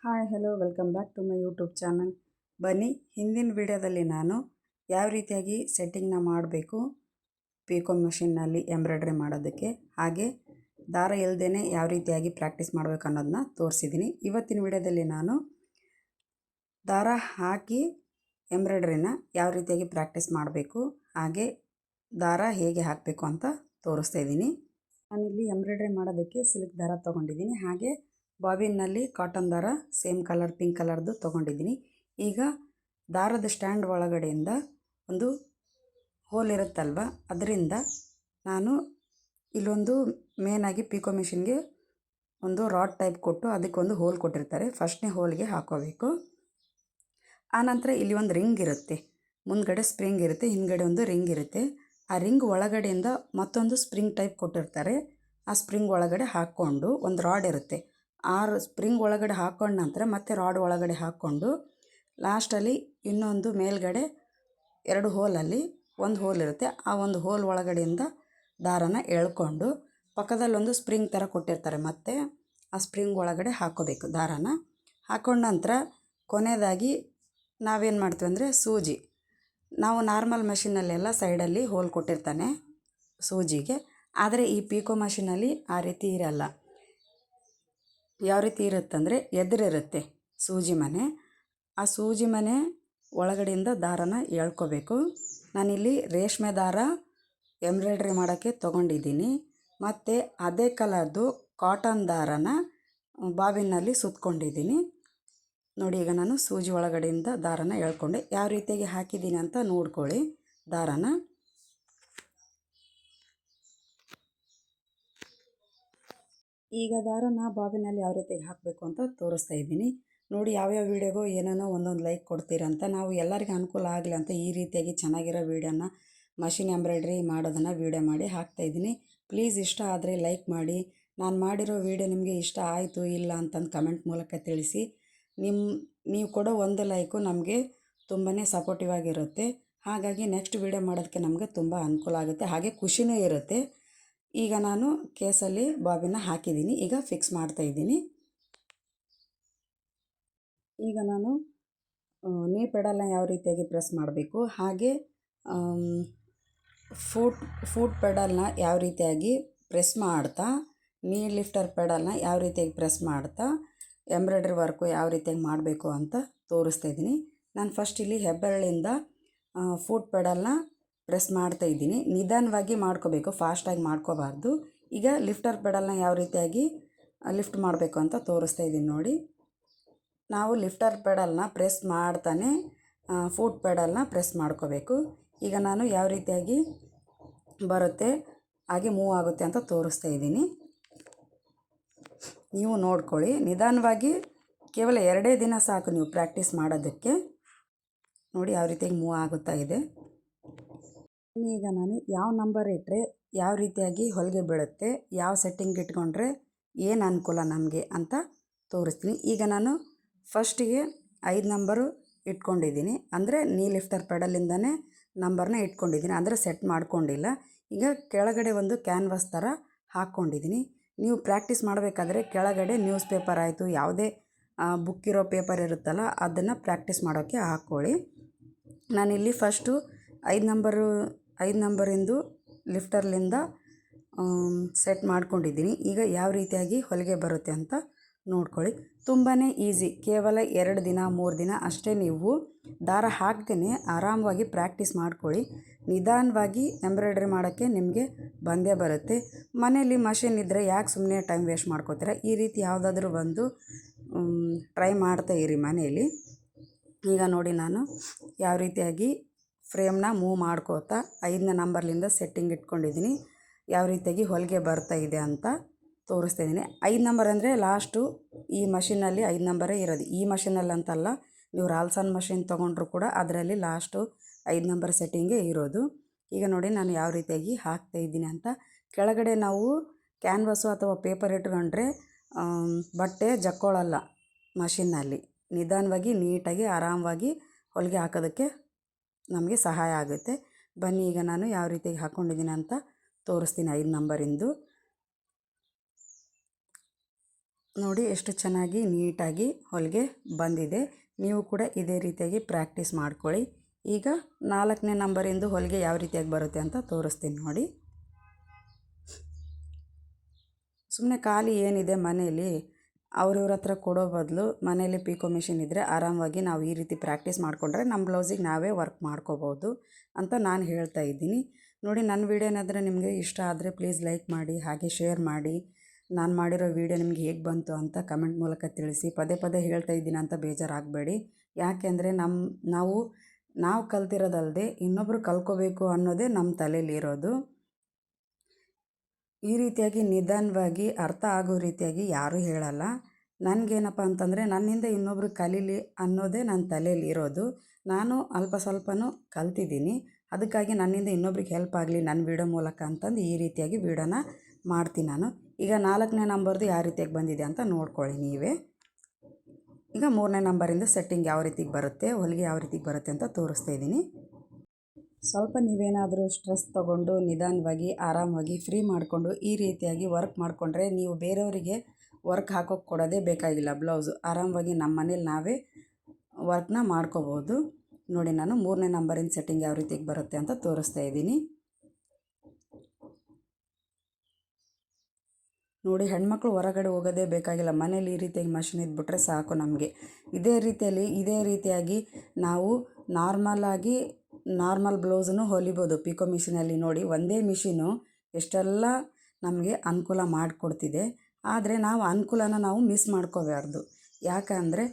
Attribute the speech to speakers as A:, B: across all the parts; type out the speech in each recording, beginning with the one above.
A: Hi hello welcome back to my YouTube channel. ಬನ್ನಿ, ಹಿಂದಿನ ವಿಡಿಯೋದಲ್ಲಿ ನಾನು ಯಾವ ರೀತಿಯಾಗಿ ಸೆಟ್ಟಿಂಗ್ನ ಮಾಡಬೇಕು ಪಿಕೋ ಮಷಿನ್ನಲ್ಲಿ ಎಂಬ್ರಾಯ್ಡ್ರಿ ಮಾಡೋದಕ್ಕೆ, ಹಾಗೆ ದಾರ ಇಲ್ಲದೇ ಯಾವ ರೀತಿಯಾಗಿ ಪ್ರಾಕ್ಟೀಸ್ ಮಾಡಬೇಕು ಅನ್ನೋದನ್ನ ತೋರಿಸಿದ್ದೀನಿ. ಇವತ್ತಿನ ವಿಡಿಯೋದಲ್ಲಿ ನಾನು ದಾರ ಹಾಕಿ ಎಂಬ್ರಾಯ್ಡ್ರಿನ ಯಾವ ರೀತಿಯಾಗಿ ಪ್ರಾಕ್ಟೀಸ್ ಮಾಡಬೇಕು, ಹಾಗೆ ದಾರ ಹೇಗೆ ಹಾಕಬೇಕು ಅಂತ ತೋರಿಸ್ತಾ ಇದ್ದೀನಿ. ನಾನಿಲ್ಲಿ ಎಂಬ್ರಾಯ್ಡ್ರಿ ಮಾಡೋದಕ್ಕೆ ಸಿಲ್ಕ್ ದಾರ ತೊಗೊಂಡಿದ್ದೀನಿ, ಹಾಗೆ ಬಾಬಿನ್ನಲ್ಲಿ ಕಾಟನ್ ದಾರ ಸೇಮ್ ಕಲರ್ ಪಿಂಕ್ ಕಲರ್ದು ತೊಗೊಂಡಿದ್ದೀನಿ. ಈಗ ದಾರದ ಸ್ಟ್ಯಾಂಡ್ ಒಳಗಡೆಯಿಂದ ಒಂದು ಹೋಲ್ ಇರುತ್ತಲ್ವ, ಅದರಿಂದ ನಾನು ಇಲ್ಲೊಂದು ಮೇನಾಗಿ ಪಿಕೋ ಮಿಷಿನ್ಗೆ ಒಂದು ರಾಡ್ ಟೈಪ್ ಕೊಟ್ಟು ಅದಕ್ಕೊಂದು ಹೋಲ್ ಕೊಟ್ಟಿರ್ತಾರೆ. ಫಸ್ಟ್ನೇ ಹೋಲ್ಗೆ ಹಾಕೋಬೇಕು. ಆನಂತರ ಇಲ್ಲಿ ಒಂದು ರಿಂಗ್ ಇರುತ್ತೆ, ಮುಂದ್ಗಡೆ ಸ್ಪ್ರಿಂಗ್ ಇರುತ್ತೆ, ಹಿಂದ್ಗಡೆ ಒಂದು ರಿಂಗ್ ಇರುತ್ತೆ. ಆ ರಿಂಗ್ ಒಳಗಡೆಯಿಂದ ಮತ್ತೊಂದು ಸ್ಪ್ರಿಂಗ್ ಟೈಪ್ ಕೊಟ್ಟಿರ್ತಾರೆ. ಆ ಸ್ಪ್ರಿಂಗ್ ಒಳಗಡೆ ಹಾಕ್ಕೊಂಡು ಒಂದು ರಾಡ್ ಇರುತ್ತೆ, ಆ ಸ್ಪ್ರಿಂಗ್ ಒಳಗಡೆ ಹಾಕ್ಕೊಂಡ ನಂತರ ಮತ್ತೆ ರಾಡ್ ಒಳಗಡೆ ಹಾಕ್ಕೊಂಡು ಲಾಸ್ಟಲ್ಲಿ ಇನ್ನೊಂದು ಮೇಲ್ಗಡೆ 2 ಹೋಲಲ್ಲಿ ಒಂದು ಹೋಲ್ ಇರುತ್ತೆ, ಆ ಒಂದು ಹೋಲ್ ಒಳಗಡೆಯಿಂದ ದಾರನ ಎಳ್ಕೊಂಡು ಪಕ್ಕದಲ್ಲೊಂದು ಸ್ಪ್ರಿಂಗ್ ಥರ ಕೊಟ್ಟಿರ್ತಾರೆ, ಮತ್ತು ಆ ಸ್ಪ್ರಿಂಗ್ ಒಳಗಡೆ ಹಾಕ್ಕೋಬೇಕು. ದಾರನ ಹಾಕ್ಕೊಂಡ ನಂತರ ಕೊನೆಯದಾಗಿ ನಾವೇನು ಮಾಡ್ತೀವಿ ಅಂದರೆ ಸೂಜಿ, ನಾವು ನಾರ್ಮಲ್ ಮಷಿನಲ್ಲೆಲ್ಲ ಸೈಡಲ್ಲಿ ಹೋಲ್ ಕೊಟ್ಟಿರ್ತಾನೆ ಸೂಜಿಗೆ, ಆದರೆ ಈ ಪಿಕೋ ಮಷಿನಲ್ಲಿ ಆ ರೀತಿ ಇರಲ್ಲ. ಯಾವ ರೀತಿ ಇರುತ್ತಂದರೆ ಎದುರಿರುತ್ತೆ ಸೂಜಿ ಮನೆ, ಆ ಸೂಜಿ ಮನೆ ಒಳಗಡೆಯಿಂದ ದಾರನ ಎಳ್ಕೋಬೇಕು. ನಾನಿಲ್ಲಿ ರೇಷ್ಮೆ ದಾರ ಎಂಬ್ರಾಯ್ಡ್ರಿ ಮಾಡೋಕ್ಕೆ ತೊಗೊಂಡಿದ್ದೀನಿ, ಮತ್ತು ಅದೇ ಕಲರ್ದು ಕಾಟನ್ ದಾರನ ಬಾಬಿನಲ್ಲಿ ಸುತ್ಕೊಂಡಿದ್ದೀನಿ. ನೋಡಿ, ಈಗ ನಾನು ಸೂಜಿ ಒಳಗಡೆಯಿಂದ ದಾರನ ಎಳ್ಕೊಂಡೆ. ಯಾವ ರೀತಿಯಾಗಿ ಹಾಕಿದ್ದೀನಿ ಅಂತ ನೋಡ್ಕೊಳ್ಳಿ. ದಾರನ ಈಗ ದಾರನ ಬಾಬಿನಲ್ಲಿ ಯಾವ ರೀತಿಯಾಗಿ ಹಾಕಬೇಕು ಅಂತ ತೋರಿಸ್ತಾ ಇದ್ದೀನಿ. ನೋಡಿ, ಯಾವ್ಯಾವ ವೀಡಿಯೋಗೂ ಏನೇನೋ ಒಂದೊಂದು ಲೈಕ್ ಕೊಡ್ತೀರಂತ, ನಾವು ಎಲ್ಲರಿಗೂ ಅನುಕೂಲ ಆಗಲಿ ಅಂತ ಈ ರೀತಿಯಾಗಿ ಚೆನ್ನಾಗಿರೋ ವೀಡಿಯೋನ ಮಷಿನ್ ಎಂಬ್ರಾಯ್ಡ್ರಿ ಮಾಡೋದನ್ನು ವೀಡಿಯೋ ಮಾಡಿ ಹಾಕ್ತಾಯಿದ್ದೀನಿ. ಪ್ಲೀಸ್ ಇಷ್ಟ ಆದರೆ ಲೈಕ್ ಮಾಡಿ. ನಾನು ಮಾಡಿರೋ ವೀಡಿಯೋ ನಿಮಗೆ ಇಷ್ಟ ಆಯಿತು ಇಲ್ಲ ಅಂತಂದು ಕಮೆಂಟ್ ಮೂಲಕ ತಿಳಿಸಿ. ನೀವು ಕೊಡೋ ಒಂದು ಲೈಕು ನಮಗೆ ತುಂಬಾ ಸಪೋರ್ಟಿವ್ ಆಗಿರುತ್ತೆ. ಹಾಗಾಗಿ ನೆಕ್ಸ್ಟ್ ವೀಡಿಯೋ ಮಾಡೋದಕ್ಕೆ ನಮಗೆ ತುಂಬ ಅನುಕೂಲ ಆಗುತ್ತೆ, ಹಾಗೆ ಖುಷಿನೂ ಇರುತ್ತೆ. ಈಗ ನಾನು ಕೇಸಲ್ಲಿ ಬಾಬಿನ ಹಾಕಿದ್ದೀನಿ, ಈಗ ಫಿಕ್ಸ್ ಮಾಡ್ತಾಯಿದ್ದೀನಿ. ಈಗ ನಾನು ನೀ ಪೆಡಲ್ನ ಯಾವ ರೀತಿಯಾಗಿ ಪ್ರೆಸ್ ಮಾಡಬೇಕು, ಹಾಗೆ ಫೂಟ್ ಪೆಡಲ್ನ ಯಾವ ರೀತಿಯಾಗಿ ಪ್ರೆಸ್ ಮಾಡ್ತಾ, ನೀ ಲಿಫ್ಟರ್ ಪೆಡಲ್ನ ಯಾವ ರೀತಿಯಾಗಿ ಪ್ರೆಸ್ ಮಾಡ್ತಾ ಎಂಬ್ರಾಯ್ಡ್ರಿ ವರ್ಕು ಯಾವ ರೀತಿಯಾಗಿ ಮಾಡಬೇಕು ಅಂತ ತೋರಿಸ್ತಾ ಇದ್ದೀನಿ. ನಾನು ಫಸ್ಟ್ ಇಲ್ಲಿ ಹೆಬ್ಬೆರಳಿಂದ ಫೂಟ್ ಪೆಡಲ್ನ ಪ್ರೆಸ್ ಮಾಡ್ತಾಯಿದ್ದೀನಿ. ನಿಧಾನವಾಗಿ ಮಾಡ್ಕೋಬೇಕು, ಫಾಸ್ಟಾಗಿ ಮಾಡ್ಕೋಬಾರ್ದು. ಈಗ ಲಿಫ್ಟರ್ ಪೆಡಲ್ನ ಯಾವ ರೀತಿಯಾಗಿ ಲಿಫ್ಟ್ ಮಾಡಬೇಕು ಅಂತ ತೋರಿಸ್ತಾ ಇದ್ದೀನಿ ನೋಡಿ. ನಾವು ಲಿಫ್ಟರ್ ಪೆಡಲ್ನ ಪ್ರೆಸ್ ಮಾಡ್ತಾನೆ ಫೂಟ್ ಪೆಡಲ್ನ ಪ್ರೆಸ್ ಮಾಡ್ಕೋಬೇಕು. ಈಗ ನಾನು ಯಾವ ರೀತಿಯಾಗಿ ಬರುತ್ತೆ ಹಾಗೆ ಮೂವ್ ಆಗುತ್ತೆ ಅಂತ ತೋರಿಸ್ತಾ ಇದ್ದೀನಿ, ನೀವು ನೋಡ್ಕೊಳ್ಳಿ. ನಿಧಾನವಾಗಿ, ಕೇವಲ 2 ದಿನ ಸಾಕು ನೀವು ಪ್ರಾಕ್ಟೀಸ್ ಮಾಡೋದಕ್ಕೆ. ನೋಡಿ ಯಾವ ರೀತಿಯಾಗಿ ಮೂವ್ ಆಗುತ್ತಾ ಇದೆ. ಈಗ ನಾನು ಯಾವ ನಂಬರ್ ಇಟ್ಟರೆ ಯಾವ ರೀತಿಯಾಗಿ ಹೊಲಿಗೆ ಬೀಳುತ್ತೆ, ಯಾವ ಸೆಟ್ಟಿಂಗ್ ಇಟ್ಕೊಂಡ್ರೆ ಏನು ಅನುಕೂಲ ನಮಗೆ ಅಂತ ತೋರಿಸ್ತೀನಿ. ಈಗ ನಾನು ಫಸ್ಟಿಗೆ 5 ನಂಬರು ಇಟ್ಕೊಂಡಿದ್ದೀನಿ, ಅಂದರೆ ನೀ ಲಿಫ್ಟರ್ ಪೆಡಲಿಂದನೇ ನಂಬರ್ನ ಇಟ್ಕೊಂಡಿದ್ದೀನಿ, ಅಂದರೆ ಸೆಟ್ ಮಾಡ್ಕೊಂಡಿಲ್ಲ. ಈಗ ಕೆಳಗಡೆ ಒಂದು ಕ್ಯಾನ್ವಾಸ್ ಥರ ಹಾಕ್ಕೊಂಡಿದ್ದೀನಿ. ನೀವು ಪ್ರಾಕ್ಟೀಸ್ ಮಾಡಬೇಕಾದ್ರೆ ಕೆಳಗಡೆ ನ್ಯೂಸ್ ಪೇಪರ್ ಆಯಿತು, ಯಾವುದೇ ಬುಕ್ ಇರೋ ಪೇಪರ್ ಇರುತ್ತಲ್ಲ ಅದನ್ನು ಪ್ರಾಕ್ಟೀಸ್ ಮಾಡೋಕ್ಕೆ ಹಾಕ್ಕೊಳ್ಳಿ. ನಾನಿಲ್ಲಿ ಫಸ್ಟು 5 ನಂಬರಿಂದು ಲಿಫ್ಟರ್ಲಿಂದ ಸೆಟ್ ಮಾಡ್ಕೊಂಡಿದ್ದೀನಿ. ಈಗ ಯಾವ ರೀತಿಯಾಗಿ ಹೊಲಿಗೆ ಬರುತ್ತೆ ಅಂತ ನೋಡ್ಕೊಳ್ಳಿ. ತುಂಬಾ ಈಸಿ, ಕೇವಲ 2 ದಿನ 3 ದಿನ ಅಷ್ಟೇ. ನೀವು ದಾರ ಹಾಕ್ದೇ ಆರಾಮವಾಗಿ ಪ್ರಾಕ್ಟೀಸ್ ಮಾಡ್ಕೊಳ್ಳಿ. ನಿಧಾನವಾಗಿ ಎಂಬ್ರಾಯ್ಡ್ರಿ ಮಾಡೋಕ್ಕೆ ನಿಮಗೆ ಬಂದೇ ಬರುತ್ತೆ. ಮನೆಯಲ್ಲಿ ಮಷಿನ್ ಇದ್ದರೆ ಯಾಕೆ ಸುಮ್ಮನೆ ಟೈಮ್ ವೇಸ್ಟ್ ಮಾಡ್ಕೋತೀರ, ಈ ರೀತಿ ಯಾವುದಾದ್ರೂ ಒಂದು ಟ್ರೈ ಮಾಡ್ತಾ ಇರಿ ಮನೆಯಲ್ಲಿ. ಈಗ ನೋಡಿ, ನಾನು ಯಾವ ರೀತಿಯಾಗಿ ಫ್ರೇಮ್ನ ಮೂವ್ ಮಾಡ್ಕೋತಾ 5ನೇ ನಂಬರ್ಲಿಂದ ಸೆಟ್ಟಿಂಗ್ ಇಟ್ಕೊಂಡಿದ್ದೀನಿ, ಯಾವ ರೀತಿಯಾಗಿ ಹೊಲಿಗೆ ಬರ್ತಾ ಇದೆ ಅಂತ ತೋರಿಸ್ತಾ ಇದ್ದೀನಿ. 5 ನಂಬರ್ ಅಂದರೆ ಲಾಸ್ಟು ಈ ಮಷಿನಲ್ಲಿ 5 ನಂಬರೇ ಇರೋದು. ಈ ಮಷಿನಲ್ಲಿ ಅಂತಲ್ಲ, ನೀವು ರಾಲ್ಸನ್ ಮಷಿನ್ ತೊಗೊಂಡ್ರು ಕೂಡ ಅದರಲ್ಲಿ ಲಾಸ್ಟು 5 ನಂಬರ್ ಸೆಟ್ಟಿಂಗೇ ಇರೋದು. ಈಗ ನೋಡಿ ನಾನು ಯಾವ ರೀತಿಯಾಗಿ ಹಾಕ್ತಾಯಿದ್ದೀನಿ ಅಂತ. ಕೆಳಗಡೆ ನಾವು ಕ್ಯಾನ್ವಾಸು ಅಥವಾ ಪೇಪರ್ ಇಟ್ಕೊಂಡ್ರೆ ಬಟ್ಟೆ ಜಕ್ಕೊಳ್ಳಲ್ಲ ಮಷಿನ್ನಲ್ಲಿ. ನಿಧಾನವಾಗಿ ನೀಟಾಗಿ ಆರಾಮವಾಗಿ ಹೊಲಿಗೆ ಹಾಕೋದಕ್ಕೆ ನಮಗೆ ಸಹಾಯ ಆಗುತ್ತೆ. ಬನ್ನಿ, ಈಗ ನಾನು ಯಾವ ರೀತಿಯಾಗಿ ಹಾಕ್ಕೊಂಡಿದ್ದೀನಿ ಅಂತ ತೋರಿಸ್ತೀನಿ 5 ನಂಬರಿಂದು. ನೋಡಿ ಎಷ್ಟು ಚೆನ್ನಾಗಿ ನೀಟಾಗಿ ಹೊಲಿಗೆ ಬಂದಿದೆ. ನೀವು ಕೂಡ ಇದೇ ರೀತಿಯಾಗಿ ಪ್ರಾಕ್ಟೀಸ್ ಮಾಡ್ಕೊಳ್ಳಿ. ಈಗ 4ನೇ ನಂಬರಿಂದು ಹೊಲಿಗೆ ಯಾವ ರೀತಿಯಾಗಿ ಬರುತ್ತೆ ಅಂತ ತೋರಿಸ್ತೀನಿ ನೋಡಿ. ಸುಮ್ಮನೆ ಖಾಲಿ ಏನಿದೆ ಮನೇಲಿ ಅವ್ರಿವ್ರ ಹತ್ರ ಕೊಡೋ ಬದಲು ಮನೇಲಿ ಪಿಕೋ ಮಿಷಿನ್ ಇದ್ದರೆ ಆರಾಮವಾಗಿ ನಾವು ಈ ರೀತಿ ಪ್ರಾಕ್ಟೀಸ್ ಮಾಡಿಕೊಂಡ್ರೆ ನಮ್ಮ ಬ್ಲೌಸಿಗೆ ನಾವೇ ವರ್ಕ್ ಮಾಡ್ಕೋಬೋದು ಅಂತ ನಾನು ಹೇಳ್ತಾ ಇದ್ದೀನಿ. ನೋಡಿ, ನನ್ನ ವೀಡಿಯೋ ಏನಾದರೂ ನಿಮಗೆ ಇಷ್ಟ ಆದರೆ ಪ್ಲೀಸ್ ಲೈಕ್ ಮಾಡಿ, ಹಾಗೆ ಶೇರ್ ಮಾಡಿ. ನಾನು ಮಾಡಿರೋ ವೀಡಿಯೋ ನಿಮ್ಗೆ ಹೇಗೆ ಬಂತು ಅಂತ ಕಮೆಂಟ್ ಮೂಲಕ ತಿಳಿಸಿ. ಪದೇ ಪದೇ ಹೇಳ್ತಾ ಇದ್ದೀನಿ ಅಂತ ಬೇಜಾರಾಗಬೇಡಿ. ಯಾಕೆಂದರೆ ನಾವು ಕಲ್ತಿರೋದಲ್ಲದೆ ಇನ್ನೊಬ್ಬರು ಕಲ್ಕೋಬೇಕು ಅನ್ನೋದೇ ನಮ್ಮ ತಲೆಯಲ್ಲಿರೋದು. ಈ ರೀತಿಯಾಗಿ ನಿಧಾನವಾಗಿ ಅರ್ಥ ಆಗೋ ರೀತಿಯಾಗಿ ಯಾರೂ ಹೇಳಲ್ಲ. ನನಗೇನಪ್ಪ ಅಂತಂದರೆ ನನ್ನಿಂದ ಇನ್ನೊಬ್ರು ಕಲೀಲಿ ಅನ್ನೋದೇ ನನ್ನ ತಲೆಯಲ್ಲಿ ಇರೋದು. ನಾನು ಅಲ್ಪ ಸ್ವಲ್ಪನೂ ಕಲ್ತಿದ್ದೀನಿ. ಅದಕ್ಕಾಗಿ ನನ್ನಿಂದ ಇನ್ನೊಬ್ರಿಗೆ ಹೆಲ್ಪ್ ಆಗಲಿ ನನ್ನ ವೀಡಿಯೋ ಮೂಲಕ ಅಂತಂದು ಈ ರೀತಿಯಾಗಿ ವೀಡಿಯೋನ ಮಾಡ್ತೀನಿ ನಾನು. ಈಗ 4ನೇ ನಂಬರ್ದು ಯಾವ ರೀತಿಯಾಗಿ ಬಂದಿದೆ ಅಂತ ನೋಡ್ಕೊಳ್ಳಿ ನೀವೇ. ಈಗ 3ನೇ ನಂಬರಿಂದ ಸೆಟ್ಟಿಂಗ್ ಯಾವ ರೀತಿಗೆ ಬರುತ್ತೆ, ಹೊಲಿಗೆ ಯಾವ ರೀತಿಗೆ ಬರುತ್ತೆ ಅಂತ ತೋರಿಸ್ತಾ ಇದ್ದೀನಿ. ಸ್ವಲ್ಪ ನೀವೇನಾದರೂ ಸ್ಟ್ರೆಸ್ ತೊಗೊಂಡು ನಿಧಾನವಾಗಿ ಆರಾಮಾಗಿ ಫ್ರೀ ಮಾಡಿಕೊಂಡು ಈ ರೀತಿಯಾಗಿ ವರ್ಕ್ ಮಾಡಿಕೊಂಡ್ರೆ ನೀವು ಬೇರೆಯವರಿಗೆ ವರ್ಕ್ ಹಾಕೋಕ್ಕೆ ಕೊಡೋದೇ ಬೇಕಾಗಿಲ್ಲ. ಬ್ಲೌಸು ಆರಾಮವಾಗಿ ನಮ್ಮ ಮನೇಲಿ ನಾವೇ ವರ್ಕ್ನ ಮಾಡ್ಕೋಬೋದು. ನೋಡಿ, ನಾನು 3ನೇ ನಂಬರಿನ ಸೆಟ್ಟಿಂಗ್ ಯಾವ ರೀತಿಗೆ ಬರುತ್ತೆ ಅಂತ ತೋರಿಸ್ತಾ ಇದ್ದೀನಿ. ನೋಡಿ, ಹೆಣ್ಮಕ್ಳು ಹೊರಗಡೆ ಹೋಗೋದೇ ಬೇಕಾಗಿಲ್ಲ. ಮನೇಲಿ ಈ ರೀತಿಯಾಗಿ ಮಷಿನ್ ಇದ್ಬಿಟ್ರೆ ಸಾಕು ನಮಗೆ. ಇದೇ ರೀತಿಯಾಗಿ ನಾವು ನಾರ್ಮಲ್ ಬ್ಲೌಸನ್ನು ಹೊಲಿಬೋದು ಪಿಕೋ ಮಿಷಿನಲ್ಲಿ. ನೋಡಿ, ಒಂದೇ ಮಿಷಿನು ಎಷ್ಟೆಲ್ಲ ನಮಗೆ ಅನುಕೂಲ ಮಾಡಿಕೊಡ್ತಿದೆ. ಆದರೆ ನಾವು ಅನುಕೂಲನ ಮಿಸ್ ಮಾಡ್ಕೋಬಾರ್ದು. ಯಾಕಂದರೆ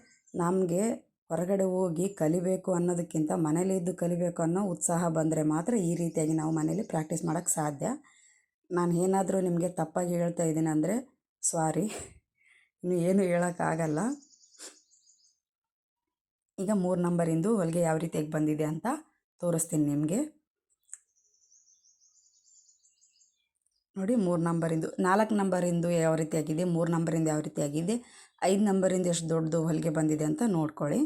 A: ನಮಗೆ ಹೊರಗಡೆ ಹೋಗಿ ಕಲಿಬೇಕು ಅನ್ನೋದಕ್ಕಿಂತ ಮನೇಲಿದ್ದು ಕಲಿಬೇಕು ಅನ್ನೋ ಉತ್ಸಾಹ ಬಂದರೆ ಮಾತ್ರ ಈ ರೀತಿಯಾಗಿ ನಾವು ಮನೇಲಿ ಪ್ರಾಕ್ಟೀಸ್ ಮಾಡೋಕ್ಕೆ ಸಾಧ್ಯ. ನಾನು ಏನಾದರೂ ನಿಮಗೆ ತಪ್ಪಾಗಿ ಹೇಳ್ತಾ ಇದ್ದೀನಿ ಅಂದರೆ ಸಾರಿ, ಇನ್ನು ಏನು ಹೇಳೋಕ್ಕಾಗಲ್ಲ. ಈಗ 3 ನಂಬರಿಂದು ಹೊಲಿಗೆ ಯಾವ ರೀತಿಯಾಗಿ ಬಂದಿದೆ ಅಂತ ತೋರಿಸ್ತೀನಿ ನಿಮಗೆ. ನೋಡಿ, 3 ನಂಬರಿಂದು 4 ನಂಬರಿಂದು ಯಾವ ರೀತಿಯಾಗಿದೆ, 3 ನಂಬರಿಂದ ಯಾವ ರೀತಿಯಾಗಿದೆ, 5 ನಂಬರಿಂದ ಎಷ್ಟು ದೊಡ್ಡದು ಹೊಲಿಗೆ ಬಂದಿದೆ ಅಂತ ನೋಡ್ಕೊಳ್ಳಿ.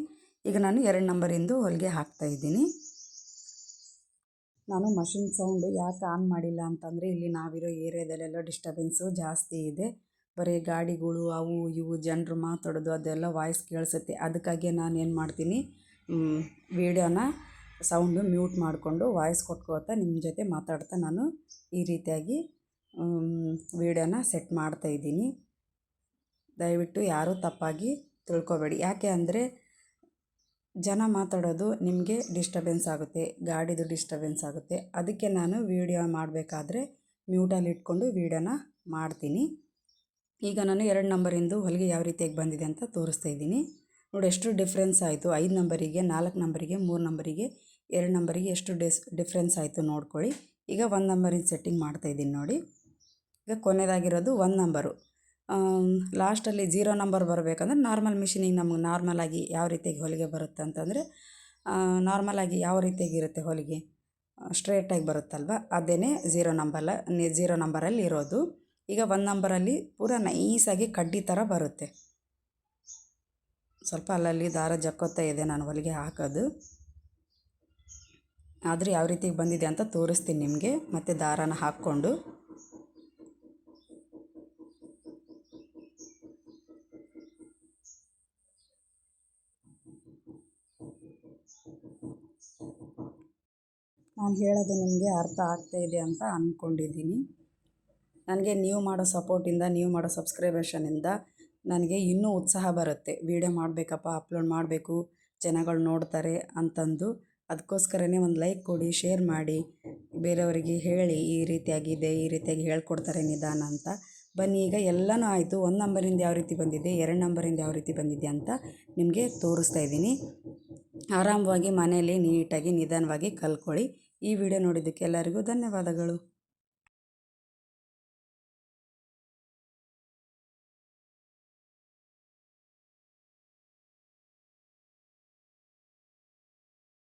A: ಈಗ ನಾನು 2 ನಂಬರಿಂದು ಹೊಲಿಗೆ ಹಾಕ್ತಾಯಿದ್ದೀನಿ. ನಾನು ಮಷಿನ್ ಸೌಂಡು ಯಾಕೆ ಆನ್ ಮಾಡಿಲ್ಲ ಅಂತಂದರೆ ಇಲ್ಲಿ ನಾವಿರೋ ಏರಿಯಾದಲ್ಲೆಲ್ಲ ಡಿಸ್ಟರ್ಬೆನ್ಸು ಜಾಸ್ತಿ ಇದೆ. ಬರೀ ಗಾಡಿಗಳು ಅವು ಇವು ಜನರು ಮಾತಾಡೋದು ಅದೆಲ್ಲ ವಾಯ್ಸ್ ಕೇಳಿಸುತ್ತೆ. ಅದಕ್ಕಾಗಿ ನಾನು ಏನು ಮಾಡ್ತೀನಿ, ವೀಡಿಯೋನ ಸೌಂಡು ಮ್ಯೂಟ್ ಮಾಡಿಕೊಂಡು ವಾಯ್ಸ್ ಕೊಟ್ಕೋತಾ ನಿಮ್ಮ ಜೊತೆ ಮಾತಾಡ್ತಾ ನಾನು ಈ ರೀತಿಯಾಗಿ ವೀಡಿಯೋನ ಸೆಟ್ ಮಾಡ್ತಾಯಿದ್ದೀನಿ. ದಯವಿಟ್ಟು ಯಾರೂ ತಪ್ಪಾಗಿ ತಿಳ್ಕೊಬೇಡಿ. ಯಾಕೆ ಅಂದರೆ ಜನ ಮಾತಾಡೋದು ನಿಮಗೆ ಡಿಸ್ಟರ್ಬೆನ್ಸ್ ಆಗುತ್ತೆ, ಗಾಡಿದು ಡಿಸ್ಟರ್ಬೆನ್ಸ್ ಆಗುತ್ತೆ. ಅದಕ್ಕೆ ನಾನು ವೀಡಿಯೋ ಮಾಡಬೇಕಾದ್ರೆ ಮ್ಯೂಟಲ್ಲಿ ಇಟ್ಕೊಂಡು ವೀಡಿಯೋನ ಮಾಡ್ತೀನಿ. ಈಗ ನಾನು 2 ನಂಬರಿಂದು ಹೊಲಿಗೆ ಯಾವ ರೀತಿಯಾಗಿ ಬಂದಿದೆ ಅಂತ ತೋರಿಸ್ತಾ ಇದ್ದೀನಿ. ನೋಡಿ, ಎಷ್ಟು ಡಿಫ್ರೆನ್ಸ್ ಆಯಿತು. 5 ನಂಬರಿಗೆ, 4 ನಂಬರಿಗೆ, 3 ನಂಬರಿಗೆ, 2 ನಂಬರಿಗೆ ಎಷ್ಟು ಡಿಫ್ರೆನ್ಸ್ ಆಯಿತು ನೋಡ್ಕೊಳ್ಳಿ. ಈಗ 1 ನಂಬರಿನ ಸೆಟ್ಟಿಂಗ್ ಮಾಡ್ತಾಯಿದ್ದೀನಿ ನೋಡಿ. ಈಗ ಕೊನೆಯದಾಗಿರೋದು 1 ನಂಬರು. ಲಾಸ್ಟಲ್ಲಿ 0 ನಂಬರ್ ಬರಬೇಕಂದ್ರೆ ನಾರ್ಮಲ್ ಮಿಷಿನಿಗೆ ನಮಗೆ ನಾರ್ಮಲಾಗಿ ಯಾವ ರೀತಿಯಾಗಿ ಹೊಲಿಗೆ ಬರುತ್ತೆ ಅಂತಂದರೆ ನಾರ್ಮಲಾಗಿ ಯಾವ ರೀತಿಯಾಗಿರುತ್ತೆ ಹೊಲಿಗೆ ಸ್ಟ್ರೇಟಾಗಿ ಬರುತ್ತಲ್ವ, ಅದೇ 0 ನಂಬರಲ್ಲಿ ಇರೋದು. ಈಗ 1 ನಂಬರಲ್ಲಿ ಪೂರ ನೈಸಾಗಿ ಕಡ್ಡಿ ಥರ ಬರುತ್ತೆ. ಸ್ವಲ್ಪ ಅಲ್ಲಲ್ಲಿ ದಾರ ಜಕ್ಕೋತಾ ಇದೆ ನಾನು ಹೊಲಿಗೆ ಹಾಕೋದು. ಆದರೆ ಯಾವ ರೀತಿಗೆ ಬಂದಿದೆ ಅಂತ ತೋರಿಸ್ತೀನಿ ನಿಮಗೆ. ಮತ್ತು ದಾರನ ಹಾಕ್ಕೊಂಡು ನಾನು ಹೇಳೋದು ನಿಮಗೆ ಅರ್ಥ ಆಗ್ತಾಯಿದೆ ಅಂತ ಅಂದ್ಕೊಂಡಿದ್ದೀನಿ. ನನಗೆ ನೀವು ಮಾಡೋ ಸಪೋರ್ಟಿಂದ, ನೀವು ಮಾಡೋ ಸಬ್ಸ್ಕ್ರೈಬೇಷನಿಂದ ನನಗೆ ಇನ್ನೂ ಉತ್ಸಾಹ ಬರುತ್ತೆ. ವೀಡಿಯೋ ಮಾಡಬೇಕಪ್ಪ, ಅಪ್ಲೋಡ್ ಮಾಡಬೇಕು, ಜನಗಳು ನೋಡ್ತಾರೆ ಅಂತಂದು. ಅದಕ್ಕೋಸ್ಕರನೇ ಒಂದು ಲೈಕ್ ಕೊಡಿ, ಶೇರ್ ಮಾಡಿ, ಬೇರೆಯವರಿಗೆ ಹೇಳಿ ಈ ರೀತಿಯಾಗಿದೆ, ಈ ರೀತಿಯಾಗಿ ಹೇಳ್ಕೊಡ್ತಾರೆ ನಿಧಾನ ಅಂತ. ಬನ್ನಿ, ಈಗ ಎಲ್ಲನೂ ಆಯಿತು. 1 ನಂಬರಿಂದ ಯಾವ ರೀತಿ ಬಂದಿದೆ, 2 ನಂಬರಿಂದ ಯಾವ ರೀತಿ ಬಂದಿದೆ ಅಂತ ನಿಮಗೆ ತೋರಿಸ್ತಾ ಇದ್ದೀನಿ. ಆರಾಮವಾಗಿ ಮನೆಯಲ್ಲಿ ನೀಟಾಗಿ ನಿಧಾನವಾಗಿ ಕಲ್ತ್ಕೊಳ್ಳಿ. ಈ ವಿಡಿಯೋ ನೋಡಿದ್ದಕ್ಕೆ ಎಲ್ಲರಿಗೂ ಧನ್ಯವಾದಗಳು.